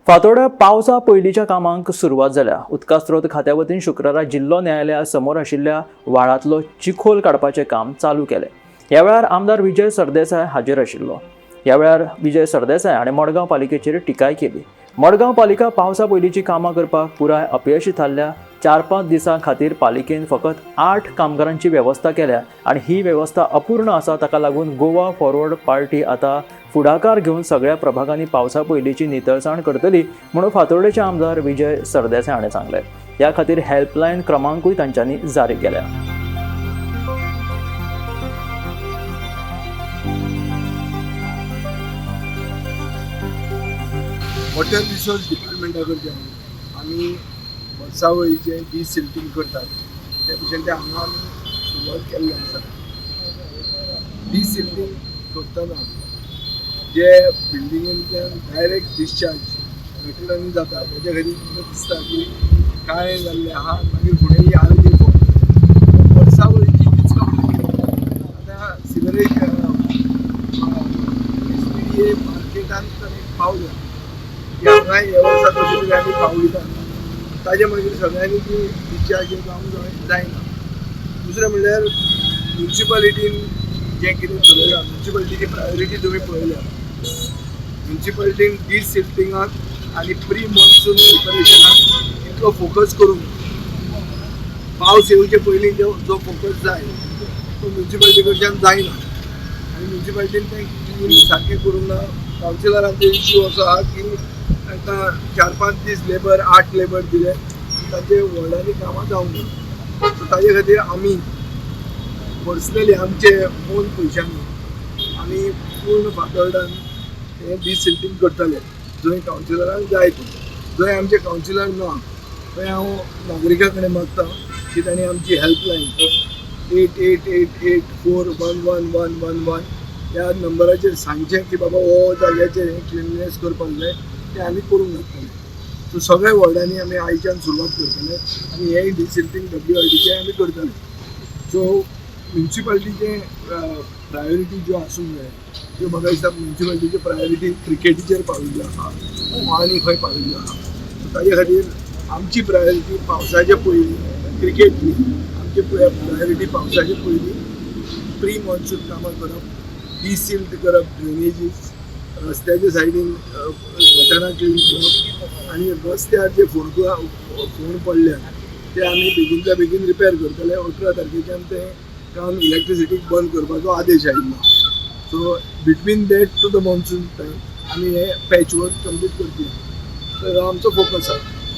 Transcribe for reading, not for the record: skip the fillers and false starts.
फातोड्या पावसा पयलींच्या कामांक सुरवात जाल्या। उदका स्रोत खात्या वतीन शुक्रारा जिल्लो न्यायालया समोर आशिल्ल्या व्हाळांतलो चिखोल काडपाचें काम चालू केलें। ह्या वेळार आमदार विजय सरदेसाय हाजीर आशिल्लो। ह्या वेळार विजय सरदेसाय हाणें मडगांव पालिकेचेर टिकाय केली। मडगांव पालिका पावसा पयलींची कामां करपाक पुराय अपयशी थारल्या। 4-5 दिसां खातीर पालिकेन फकत 8 कामगारांची वेवस्था केल्या आनी ही वेवस्था अपूर्ण आसा। ताका लागून गोवा फॉरवर्ड पार्टी आतां फुडाकार घेवन सगळ्या प्रभागांनी पावसा पयलींची नितळसाण करतली म्हणून फातोर्डेचे आमदार विजय सरदेसाय हाणें सांगलें। ह्या खातीर हेल्पलायन क्रमांकूय तांच्यांनी जारी केल्या। वॉटर रिसोर्स डिपार्टमेंटाकडे आम्ही वर्सावळीचे डिसिल्टिंग करतात त्या भशेन ते हांगा आमी सुरवात केल्ली आसा। डिसिल्टिंग करतना जे बिल्डिंगेंतल्यान डायरेक्ट डिस्चार्ज गटरांनी जाता तेच्या खातीर म्हाका दिसता की कांय जाल्लें आहा। मागीर फुडें आरोग्य वर्सावळीची हीच कंप्लेन आतां सिवरेज SPDA मार्केटांत एक पावल्या की हांगा हे वर्सा कशें तरी आमी पावयतात ताजे मागीर सगळ्यांनी ती डिस्चार्ज जावंक जायना। दुसरें म्हणल्यार म्युन्सिपालिटीन जें कितें ठरयलां म्युन्सिपालिटीची प्रायोरिटी तुमी पळयल्या। म्युन्सिपालिटीन डिसिल्टिंगाक आनी प्री मॉन्सून प्रिपरेशनाक इतलो फोकस करूंक पावस येवचे पयलीं जो फोकस जाय तो म्युन्सिपालिटी कडच्यान जायना आनी म्युन्सिपालिटीन तें सारकें करूंक ना। कावन्सिलरांचो इश्यू असो आहा की तांकां 4-5 दीस लेबर 8 लेबर दिले तांचे व्हडल्यांनी कामां जावंक ना। सो ताजे खातीर आमी पर्सनली आमचे ओन पयशांनी आमी पूर्ण फातोर्डान हें डिसिल्टिंग करतले जंय कावन्सिलरांक जाय जंय आमचे कावन्सिलर ना थंय हांव नागरिकां कडेन मागता की तांणी आमची हेल्पलायन 8888411111 ह्या नंबराचेर सांगचें की बाबा हो जाग्याचेर क्लिननेस करपाक जाय ते आमी करूंक लागतले। सो सगळ्या वॉर्डांनी आमी आयच्यान सुरवात करतले आनी हें डिसिल्टिंग WRDचें आमी करतले। सो म्युन्सिपालिटीचे प्रायोरिटी ज्यो आसूंक जाय त्यो म्हाका दिसता म्युन्सिपालिटीची प्रायोरिटी क्रिकेटीचेर पाविल्ल्यो आहा आनी खंय पाविल्ल्यो आहा। सो ताजे खातीर आमची प्रायोरिटी पावसाचे पयलीं क्रिकेट न्ही, आमची प्रायोरिटी पावसाचे पयलीं प्री मॉन्सून कामां करप, डिसिल्ट करप, ड्रेनेजीस, रस्त्याच्या सायडीन गटारां क्लीन करप आनी रस्त्यार जे फोंड पडल्या ते आमी बेगीनच्या बेगीन रिपेर करतले। 18 तारखेच्यान तें काम इलेक्ट्रिसिटीक बंद करपाचो आदेश आयिल्लो। So between that two the monsoon time आमी हे पॅच वर्क कंप्लीट करतले। तर आमचो फोकस आहा।